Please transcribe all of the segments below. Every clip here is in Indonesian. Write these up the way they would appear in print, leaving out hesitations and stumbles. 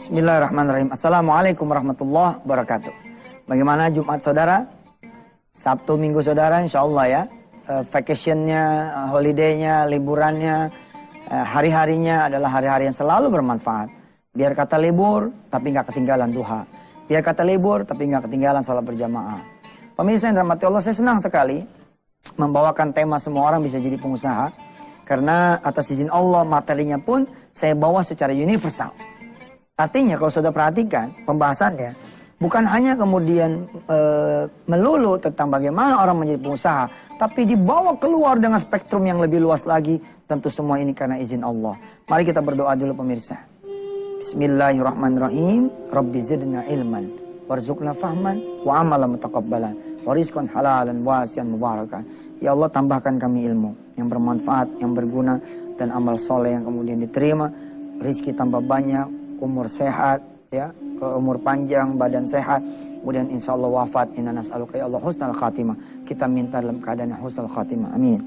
Bismillahirrahmanirrahim. Assalamualaikum warahmatullahi wabarakatuh. Bagaimana Jumat saudara? Sabtu Minggu saudara, insya Allah ya. Vacationnya, holidaynya, liburannya, hari-harinya adalah hari-hari yang selalu bermanfaat. Biar kata libur, tapi nggak ketinggalan duha. Biar kata libur, tapi nggak ketinggalan sholat berjamaah. Pemirsa yang dirahmati Allah, saya senang sekali membawakan tema semua orang bisa jadi pengusaha. Karena atas izin Allah, materinya pun saya bawa secara universal. Artinya kalau sudah perhatikan pembahasannya, bukan hanya kemudian melulu tentang bagaimana orang menjadi pengusaha, tapi dibawa keluar dengan spektrum yang lebih luas lagi. Tentu semua ini karena izin Allah. Mari kita berdoa dulu pemirsa. Bismillahirrahmanirrahim. Rabbi zidna ilman, warzuqna fahman, wa amalan mutaqabbalan, wa rizqan halalan wasi'an mubarakan. Ya Allah, tambahkan kami ilmu yang bermanfaat, yang berguna, dan amal soleh yang kemudian diterima. Rizki tambah banyak, umur sehat, ya, umur panjang, badan sehat, kemudian insya Allah wafat. Inna nas'aluka ya Allah husnal khatimah. Kita minta dalam keadaan husnal khatimah. Amin.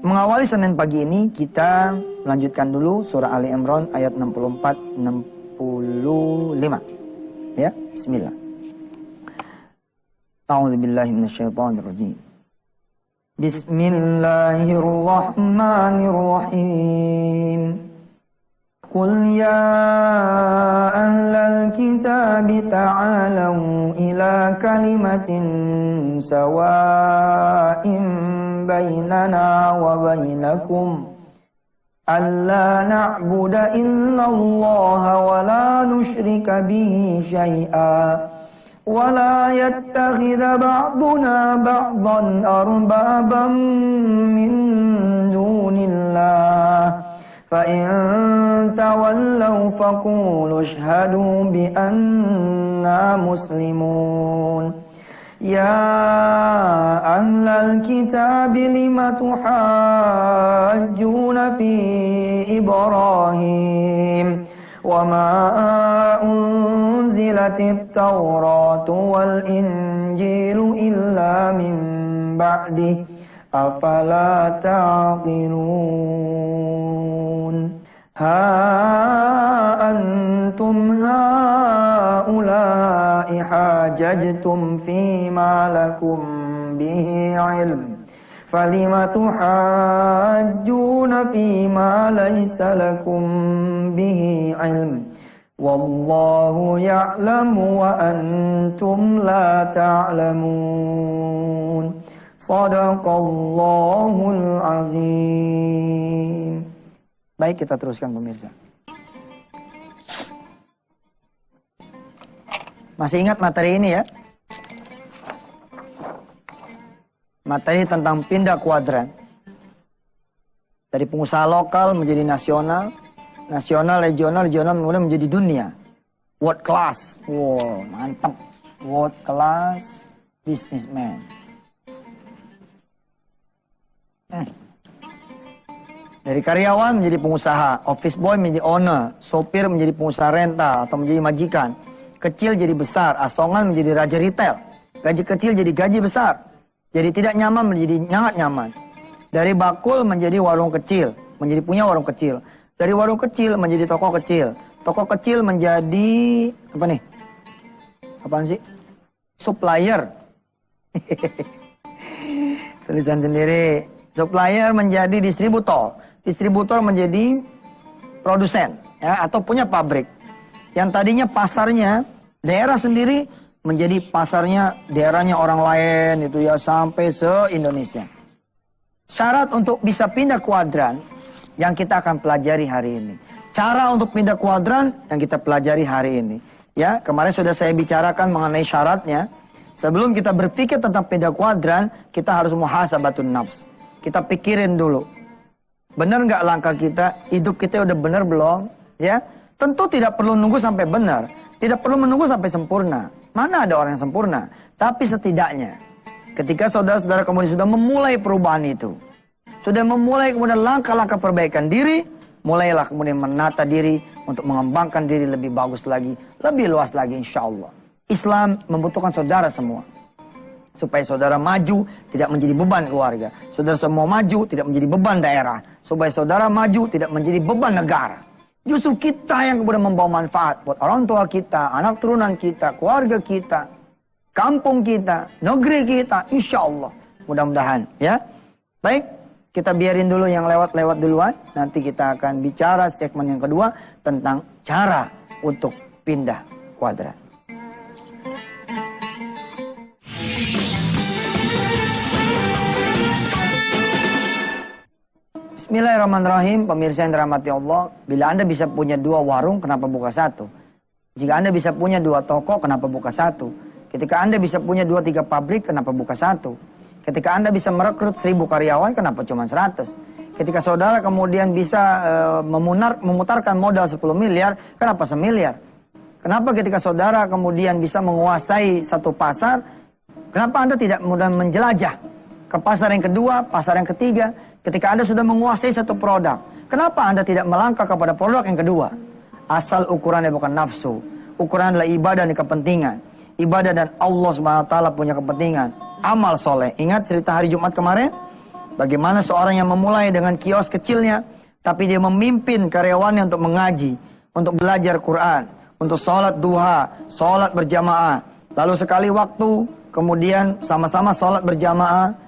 Mengawali Senin pagi ini kita melanjutkan dulu surah Ali Imran ayat 64-65. Ya, bismillah. A'udzubillahi minasyaitonirrajim. Bismillahirrahmanirrahim. Qul ya ahlal kitab ta'alau ila kalimatin sawa'in bainana wa bainakum alla na'budu illallah wa la nusyrika bihi syai'a wa la yattakhidha ba'duna ba'dan arbaban min dunillah فَإِن تَوَلَّوْا فَقُولُوا اشْهَدُوا بِأَنَّا مُسْلِمُونَ يَا أَهْلَ الْكِتَابِ لِمَ تُحَاجُّونَ فِي إِبْرَاهِيمَ وَمَا أُنْزِلَتِ التَّوْرَاةُ وَالْإِنْجِيلُ إِلَّا مِنْ بَعْدِهِ أَفَلَا تَعْقِلُونَ هَا أَنْتُمْ هَؤُلَاءِ حَاجَجْتُمْ فِيمَا لَكُمْ بِهِ عِلْمٌ فَلِمَ تُحَاجُّونَ فِيمَا لَيْسَ لَكُمْ بِهِ عِلْمٌ وَاللَّهُ يَعْلَمُ وَأَنْتُمْ لَا تَعْلَمُونَ Sadaqallahul azim. Baik, kita teruskan pemirsa. Masih ingat materi ini ya? Materi tentang pindah kuadran. Dari pengusaha lokal menjadi nasional, nasional, regional, regional, kemudian menjadi dunia. World class. Wow, mantap. World class businessman. Dari karyawan menjadi pengusaha, office boy menjadi owner, sopir menjadi pengusaha rental atau menjadi majikan, kecil jadi besar, asongan menjadi raja retail, gaji kecil jadi gaji besar, jadi tidak nyaman menjadi sangat nyaman, dari bakul menjadi warung kecil, menjadi punya warung kecil, dari warung kecil menjadi toko kecil menjadi apa nih? Apaan sih? Supplier. Tulisan sendiri. Supplier menjadi distributor, distributor menjadi produsen, ya, atau punya pabrik. Yang tadinya pasarnya daerah sendiri menjadi pasarnya daerahnya orang lain itu ya, sampai se-Indonesia. Syarat untuk bisa pindah kuadran yang kita akan pelajari hari ini. Cara untuk pindah kuadran yang kita pelajari hari ini. Ya, kemarin sudah saya bicarakan mengenai syaratnya. Sebelum kita berpikir tentang pindah kuadran, kita harus muhasabatun nafs. Kita pikirin dulu, benar nggak langkah kita, hidup kita udah benar belum? Ya, tentu tidak perlu nunggu sampai benar, tidak perlu menunggu sampai sempurna. Mana ada orang yang sempurna? Tapi setidaknya, ketika saudara-saudara kemudian sudah memulai perubahan itu, sudah memulai kemudian langkah-langkah perbaikan diri, mulailah kemudian menata diri untuk mengembangkan diri lebih bagus lagi, lebih luas lagi insya Allah. Islam membutuhkan saudara semua. Supaya saudara maju, tidak menjadi beban keluarga. Saudara semua maju, tidak menjadi beban daerah. Supaya saudara maju, tidak menjadi beban negara. Justru kita yang kemudian membawa manfaat buat orang tua kita, anak turunan kita, keluarga kita, kampung kita, negeri kita, insya Allah. Mudah-mudahan ya. Baik, kita biarin dulu yang lewat-lewat duluan. Nanti kita akan bicara segmen yang kedua tentang cara untuk pindah kuadran. Bismillahirrahmanirrahim, pemirsa yang dirahmati Allah. Bila Anda bisa punya 2 warung, kenapa buka 1? Jika Anda bisa punya 2 toko, kenapa buka 1? Ketika Anda bisa punya 2-3 pabrik, kenapa buka 1? Ketika Anda bisa merekrut 1000 karyawan, kenapa cuma 100? Ketika saudara kemudian bisa memutarkan modal 10 miliar, kenapa 1 miliar? Kenapa ketika saudara kemudian bisa menguasai satu pasar, kenapa Anda tidak mudah menjelajah ke pasar yang kedua, pasar yang ketiga? Ketika Anda sudah menguasai satu produk, kenapa Anda tidak melangkah kepada produk yang kedua? Asal ukurannya bukan nafsu. Ukuran adalah ibadah dan kepentingan. Ibadah dan Allah SWT punya kepentingan. Amal soleh. Ingat cerita hari Jumat kemarin? Bagaimana seorang yang memulai dengan kios kecilnya, tapi dia memimpin karyawannya untuk mengaji, untuk belajar Quran, untuk sholat duha, sholat berjamaah. Lalu sekali waktu, kemudian sama-sama sholat berjamaah,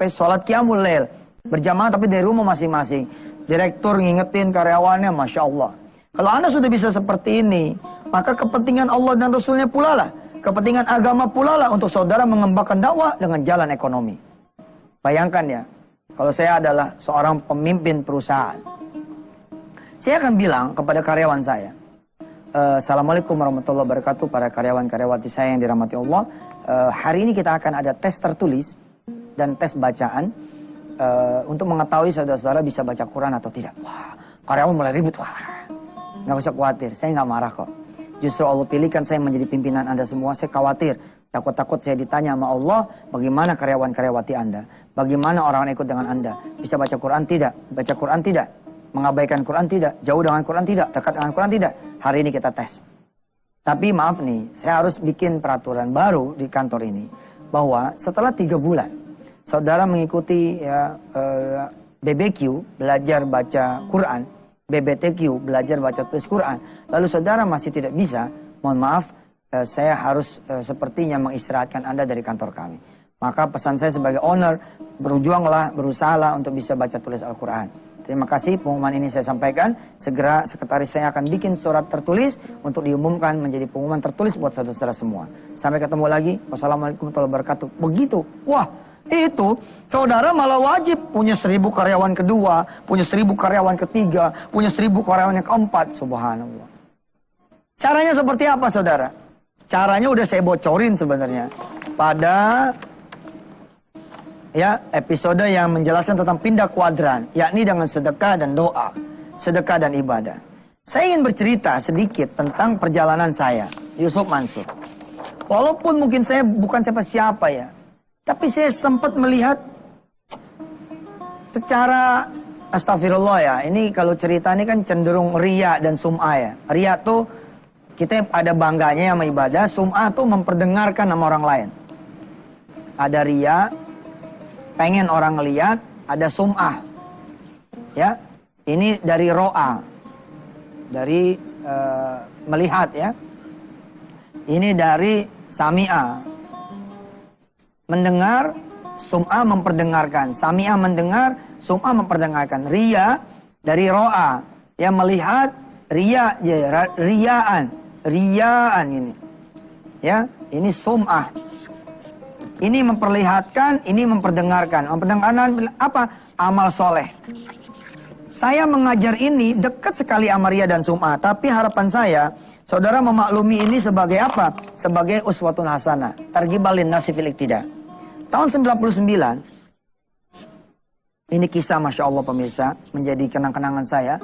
sholat qiyamul lail berjamaah tapi dari rumah masing-masing. Direktur ngingetin karyawannya, Masya Allah. Kalau Anda sudah bisa seperti ini, maka kepentingan Allah dan Rasulnya pula lah, kepentingan agama pula lah untuk saudara mengembangkan dakwah dengan jalan ekonomi. Bayangkan ya, kalau saya adalah seorang pemimpin perusahaan, saya akan bilang kepada karyawan saya, Assalamualaikum warahmatullahi wabarakatuh, para karyawan-karyawati saya yang dirahmati Allah. Hari ini kita akan ada tes tertulis dan tes bacaan untuk mengetahui saudara-saudara bisa baca Quran atau tidak. Wah, karyawan mulai ribut. Wah, nggak usah khawatir, saya nggak marah kok. Justru Allah pilihkan saya menjadi pimpinan Anda semua. Saya khawatir, takut-takut saya ditanya sama Allah, bagaimana karyawan-karyawati Anda, bagaimana orang ikut dengan Anda, bisa baca Quran tidak, baca Quran tidak, mengabaikan Quran tidak, jauh dengan Quran tidak, dekat dengan Quran tidak. Hari ini kita tes. Tapi maaf nih, saya harus bikin peraturan baru di kantor ini, bahwa setelah 3 bulan, saudara mengikuti ya, BBQ, belajar baca Quran, BBTQ, belajar baca tulis Quran, lalu saudara masih tidak bisa, mohon maaf, saya harus sepertinya mengistirahatkan Anda dari kantor kami. Maka pesan saya sebagai owner, berjuanglah, berusahalah untuk bisa baca tulis Al-Quran. Terima kasih, pengumuman ini saya sampaikan. Segera sekretaris saya akan bikin surat tertulis untuk diumumkan menjadi pengumuman tertulis buat saudara-saudara semua. Sampai ketemu lagi. Wassalamualaikum warahmatullahi wabarakatuh. Begitu. Wah, itu saudara malah wajib punya 1000 karyawan kedua, punya 1000 karyawan ketiga, punya 1000 karyawan yang keempat. Subhanallah. Caranya seperti apa, saudara? Caranya udah saya bocorin sebenarnya pada ya episode yang menjelaskan tentang pindah kuadran, yakni dengan sedekah dan doa, sedekah dan ibadah. Saya ingin bercerita sedikit tentang perjalanan saya, Yusuf Mansur. Walaupun mungkin saya bukan siapa-siapa ya, tapi saya sempat melihat secara astagfirullah ya. Ini kalau cerita ini kan cenderung riya dan sum'ah ya. Riya tuh kita ada bangganya sama ibadah, sum'ah tuh memperdengarkan sama orang lain. Ada riya, pengen orang lihat, ada sum'ah. Ya, ini dari ro'a, dari melihat ya. Ini dari sami'a, mendengar, sum'ah memperdengarkan. Sami'ah mendengar, sum'ah memperdengarkan. Riya dari ro'a, yang melihat, riya, ya, riyaan ini. Ya, ini sum'ah. Ini memperlihatkan, ini memperdengarkan. Memperdengarkan apa? Amal soleh. Saya mengajar ini dekat sekali sama riya dan sum'ah. Tapi harapan saya, saudara memaklumi ini sebagai apa? Sebagai uswatun hasanah. Targhibalin nasi fil iktida. Tahun 99, ini kisah Masya Allah pemirsa, menjadi kenang-kenangan saya.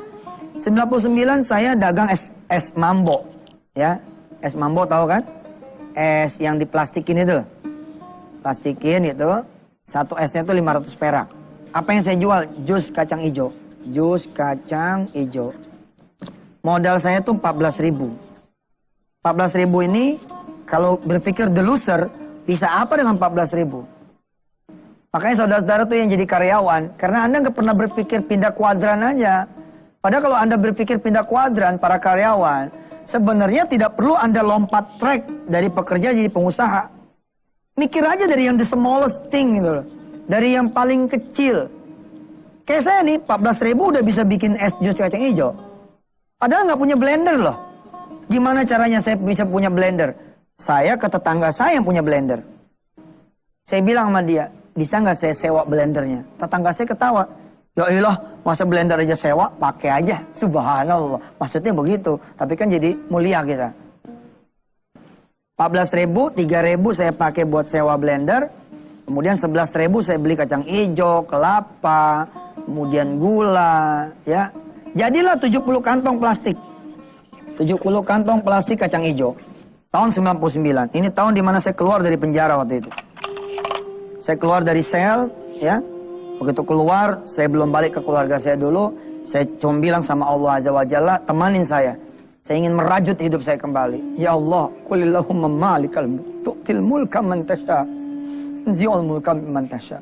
99 saya dagang es mambo. Ya, es mambo tahu kan? Es yang diplastikin itu. Plastikin itu, satu esnya itu 500 perak. Apa yang saya jual? Jus kacang hijau. Jus kacang hijau. Modal saya tuh 14.000. 14.000 ini, kalau berpikir the loser, bisa apa dengan 14.000? Makanya saudara-saudara tuh yang jadi karyawan, karena Anda nggak pernah berpikir pindah kuadran aja. Padahal kalau Anda berpikir pindah kuadran, para karyawan, sebenarnya tidak perlu Anda lompat track dari pekerja jadi pengusaha. Mikir aja dari yang the smallest thing gitu loh. Dari yang paling kecil. Kayak saya nih, 14.000 udah bisa bikin es jus kacang hijau. Padahal nggak punya blender loh. Gimana caranya saya bisa punya blender? Saya ke tetangga saya yang punya blender. Saya bilang sama dia, bisa nggak saya sewa blendernya? Tetangga saya ketawa. Ya ilah, masa blender aja sewa, pakai aja. Subhanallah. Maksudnya begitu. Tapi kan jadi mulia kita. 14.000, 3.000 saya pakai buat sewa blender. Kemudian 11.000 saya beli kacang hijau, kelapa, kemudian gula, ya. Jadilah 70 kantong plastik. 70 kantong plastik kacang hijau. Tahun 99. Ini tahun dimana saya keluar dari penjara waktu itu. Saya keluar dari sel, ya. Begitu keluar, saya belum balik ke keluarga saya dulu. Saya cuma bilang sama Allah Azza wa Jalla, temanin saya. Saya ingin merajut hidup saya kembali. Ya Allah, qulillahumma malikal tu'til mulka man tasha. Zi'ul mulka man tasha.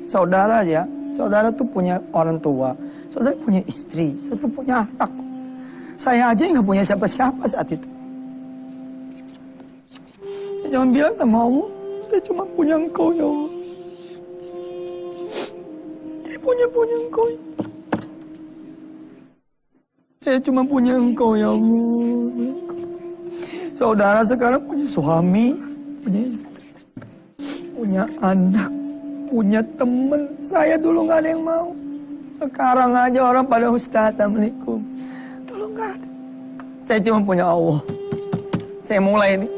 Saudara ya, saudara tuh punya orang tua. Saudara punya istri, saudara punya anak. Saya aja nggak punya siapa-siapa saat itu. Saya cuma bilang sama Allah, saya cuma punya Engkau ya Allah. Punya Engkau. Saya cuma punya Engkau ya Allah. Saudara sekarang punya suami, punya istri, punya anak, punya teman. Saya dulu nggak ada yang mau. Sekarang aja orang pada Ustaz, Assalamualaikum. Dulu nggak ada. Saya cuma punya Allah. Saya mulai nih.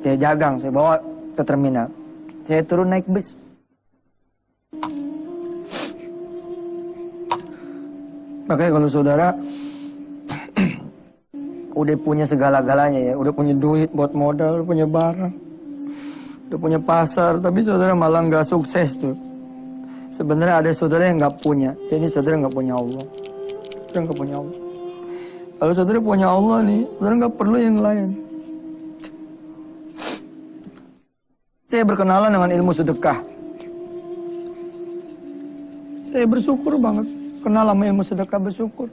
Saya jagang, saya bawa ke terminal. Saya turun naik bus. Makanya kalau saudara udah punya segala-galanya ya, udah punya duit buat modal, udah punya barang, udah punya pasar, tapi saudara malah nggak sukses tuh. Sebenarnya ada saudara yang nggak punya. Ini saudara nggak punya Allah. Saudara nggak punya Allah. Kalau saudara punya Allah nih, saudara nggak perlu yang lain. Saya berkenalan dengan ilmu sedekah. Saya bersyukur banget. Kenal sama ilmu sedekah, bersyukur.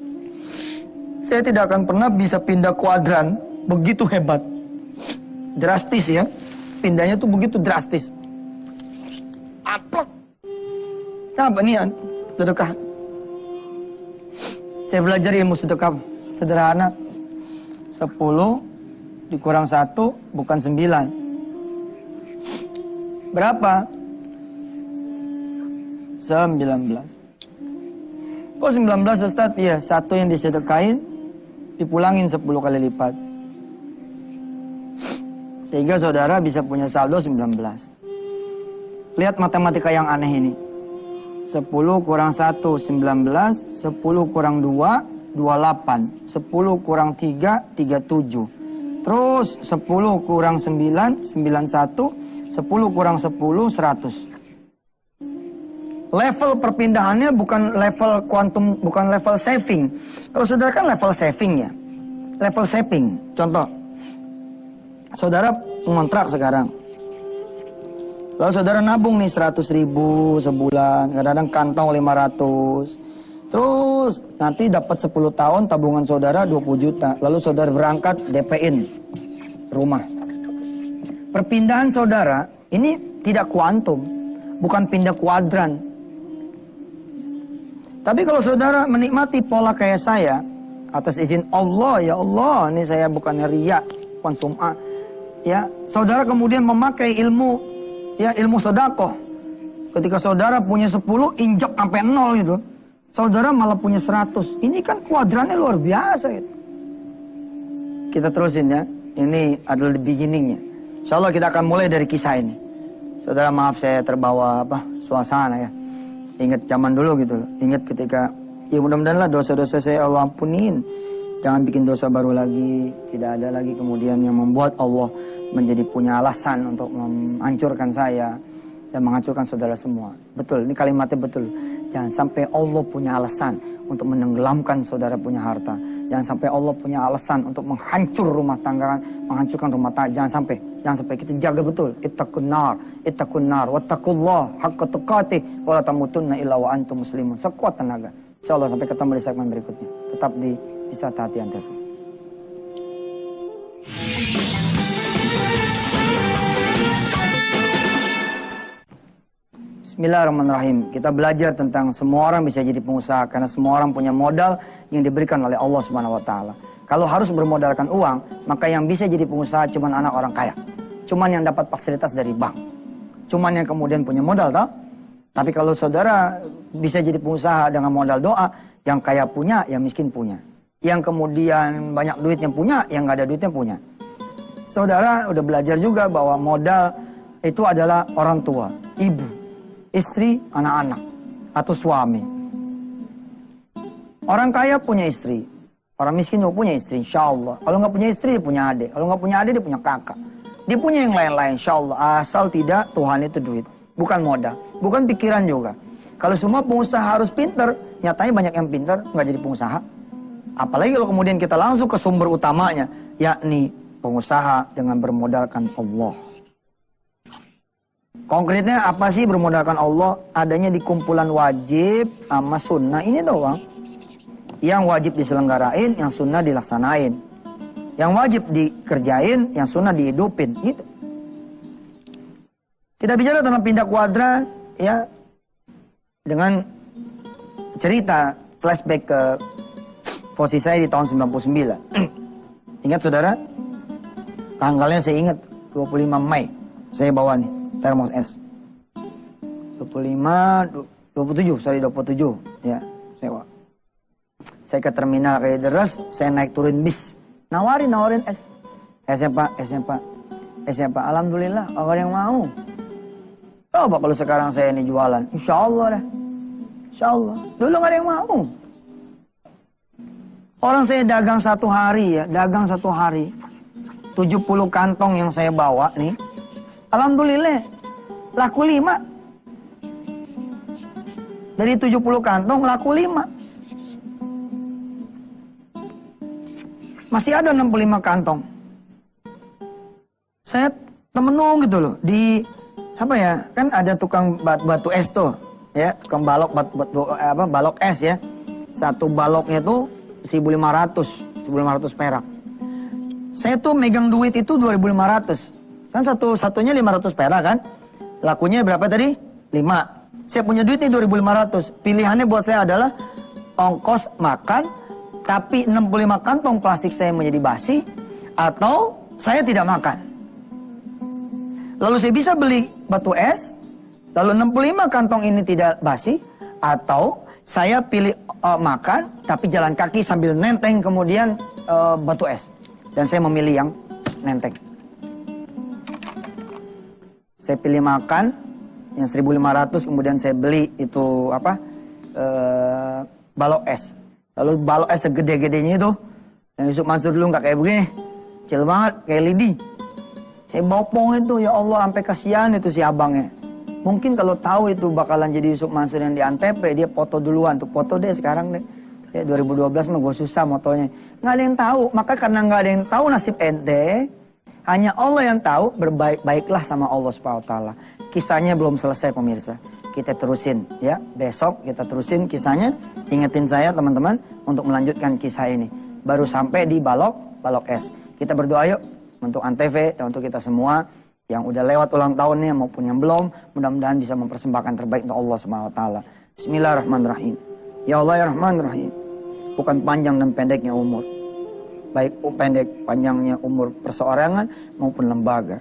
Saya tidak akan pernah bisa pindah kuadran begitu hebat. Drastis ya. Pindahnya tuh begitu drastis. Aplek. Apa nih sedekah? Saya belajar ilmu sedekah sederhana. 10 dikurang 1 bukan 9. Berapa? 19. Kok 19 Ustaz? Iya, 1 yang disedekain dipulangin 10 kali lipat. Sehingga saudara bisa punya saldo 19. Lihat matematika yang aneh ini. 10 kurang 1, 19. 10 kurang 2, 28. 10 kurang 3, 37. Terus 10 kurang 9, 91. 10 kurang 10, 100. Level perpindahannya bukan level kuantum, bukan level saving. Kalau saudara kan level saving ya. Level saving. Contoh. Saudara ngontrak sekarang. Lalu saudara nabung nih 100.000 sebulan. Kadang-kadang kantong 500. Terus nanti dapat 10 tahun tabungan saudara 20 juta. Lalu saudara berangkat DP-in rumah. Perpindahan saudara ini tidak kuantum, bukan pindah kuadran. Tapi kalau saudara menikmati pola kayak saya, atas izin Allah, ya Allah, ini saya bukannya riya, bukan sum'ah. Ya, saudara kemudian memakai ilmu, ya ilmu sedekah. Ketika saudara punya 10, injak sampai 0 gitu. Saudara malah punya 100. Ini kan kuadrannya luar biasa gitu. Kita terusin ya. Ini adalah the beginning-nya. Insyaallah kita akan mulai dari kisah ini. Saudara maaf saya terbawa suasana ya. Ingat zaman dulu gitu loh. Ingat ketika ya mudah-mudahan lah dosa-dosa saya Allah ampunin. Jangan bikin dosa baru lagi. Tidak ada lagi kemudian yang membuat Allah menjadi punya alasan untuk menghancurkan saya. dan menghancurkan saudara semua. Betul, ini kalimatnya betul. Jangan sampai Allah punya alasan untuk menenggelamkan saudara punya harta. Jangan sampai Allah punya alasan untuk menghancur rumah tangga, menghancurkan rumah tangga. Jangan sampai kita jaga betul. Ittaqun nar, wattaqullah haqqa tuqatih wa la tamutunna illa wa antum muslimun. Sekuat tenaga. Insyaallah sampai ketemu di segmen berikutnya. Tetap di Wisata Hati Antv. Bismillahirrahmanirrahim. Kita belajar tentang semua orang bisa jadi pengusaha karena semua orang punya modal yang diberikan oleh Allah Subhanahu wa taala. Kalau harus bermodalkan uang, maka yang bisa jadi pengusaha cuma anak orang kaya. Cuman yang dapat fasilitas dari bank. Cuman yang kemudian punya modal, toh? Tapi kalau saudara bisa jadi pengusaha dengan modal doa, yang kaya punya, yang miskin punya. Yang kemudian banyak duitnya punya, yang nggak ada duitnya punya. Saudara udah belajar juga bahwa modal itu adalah orang tua, ibu, istri, anak-anak, atau suami. Orang kaya punya istri, orang miskin juga punya istri, insya Allah. Kalau nggak punya istri, dia punya adik. Kalau nggak punya adik, dia punya kakak. Dia punya yang lain-lain, insya Allah. Asal tidak Tuhan itu duit, bukan modal, bukan pikiran juga. Kalau semua pengusaha harus pinter, nyatanya banyak yang pinter nggak jadi pengusaha. Apalagi kalau kemudian kita langsung ke sumber utamanya, yakni pengusaha dengan bermodalkan Allah. Konkretnya apa sih bermodalkan Allah? Adanya di kumpulan wajib sama sunnah ini doang. Yang wajib diselenggarain, yang sunnah dilaksanain. Yang wajib dikerjain, yang sunnah dihidupin. Gitu. Kita bicara tentang pindah kuadran, ya, dengan cerita flashback ke posisi saya di tahun 99. Ingat saudara? Tanggalnya saya ingat, 25 Mei. Saya bawa nih. Termos es 27 ya sewa. Saya ke terminal Kalideres, saya naik turun bis, nawarin es. Esnya pak, alhamdulillah ada yang mau. Coba kalau sekarang saya ini jualan, insya Allah dah, insya Allah. Dulu nggak ada yang mau. Orang saya dagang satu hari 70 kantong yang saya bawa nih. Alhamdulillah, laku 5. Dari 70 kantong, laku 5. Masih ada 65 kantong. Saya temenung gitu loh. Di, apa ya, kan ada tukang batu es tuh. Ya, tukang balok, balok es ya. Satu baloknya tuh 1.500 perak. Saya tuh megang duit itu 2.500. Kan satunya 500 perak kan? Lakunya berapa tadi? 5. Saya punya duit nih 2.500. Pilihannya buat saya adalah ongkos makan, tapi 65 kantong plastik saya menjadi basi, atau saya tidak makan. Lalu saya bisa beli batu es, lalu 65 kantong ini tidak basi, atau saya pilih makan, tapi jalan kaki sambil nenteng kemudian batu es. Dan saya memilih yang nenteng. Saya pilih makan yang 1.500, kemudian saya beli itu apa? Balok es. Lalu balok es segede-gedenya itu, yang Yusuf Mansur dulu nggak kayak begini, kecil banget kayak lidi. Saya bopong itu, ya Allah, sampai kasihan itu si abangnya. Mungkin kalau tahu itu bakalan jadi Yusuf Mansur yang di Antv, dia foto duluan tuh, foto deh sekarang deh. Ya 2012 mah gue susah motonya. Nggak ada yang tahu, maka karena nggak ada yang tahu nasib ente, hanya Allah yang tahu, berbaik-baiklah sama Allah SWT. Kisahnya belum selesai pemirsa. Kita terusin ya. Besok kita terusin kisahnya. Ingetin saya teman-teman untuk melanjutkan kisah ini. Baru sampai di balok es. Kita berdoa yuk untuk Antv dan untuk kita semua yang udah lewat ulang tahunnya maupun yang belum. Mudah-mudahan bisa mempersembahkan terbaik untuk Allah SWT. Bismillahirrahmanirrahim. Ya Allah ya Rahman Rahim. Bukan panjang dan pendeknya umur. Baik pendek panjangnya umur perseorangan maupun lembaga,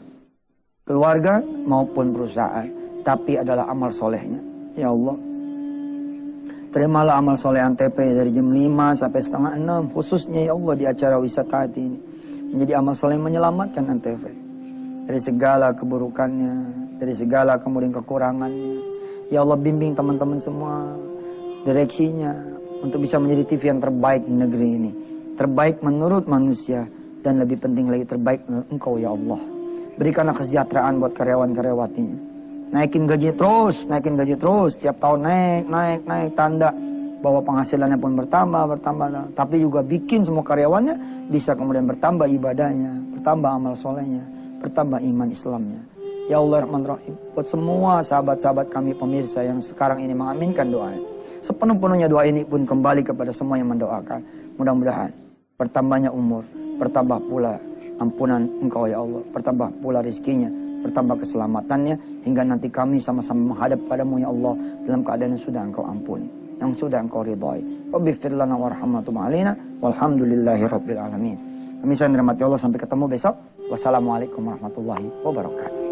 keluarga maupun perusahaan, tapi adalah amal solehnya. Ya Allah, terimalah amal soleh Antv dari jam 5 sampai setengah 6, khususnya ya Allah di acara wisata hati ini, menjadi amal soleh menyelamatkan Antv dari segala keburukannya, dari segala kemudian kekurangannya. Ya Allah, bimbing teman-teman semua direksinya untuk bisa menjadi TV yang terbaik di negeri ini. Terbaik menurut manusia, dan lebih penting lagi terbaik menurut Engkau ya Allah. Berikanlah kesejahteraan buat karyawan-karyawatinya. naikin gaji terus, tiap tahun naik, tanda bahwa penghasilannya pun bertambah. Tapi juga bikin semua karyawannya bisa kemudian bertambah ibadahnya, bertambah amal solehnya, bertambah iman Islamnya. Ya Allah Rahman Rahim, buat semua sahabat-sahabat kami pemirsa yang sekarang ini mengaminkan doanya. Sepenuh-penuhnya doa ini pun kembali kepada semua yang mendoakan. Mudah-mudahan bertambahnya umur, bertambah pula ampunan Engkau ya Allah, bertambah pula rizkinya, bertambah keselamatannya, hingga nanti kami sama-sama menghadap padamu ya Allah dalam keadaan yang sudah Engkau ampuni, yang sudah Engkau ridhai. Rabbighfir lana warhamna alaina walhamdulillahi rabbil alamin. Pemirsa yang dirahmati Allah, sampai ketemu besok. Wassalamualaikum warahmatullahi wabarakatuh.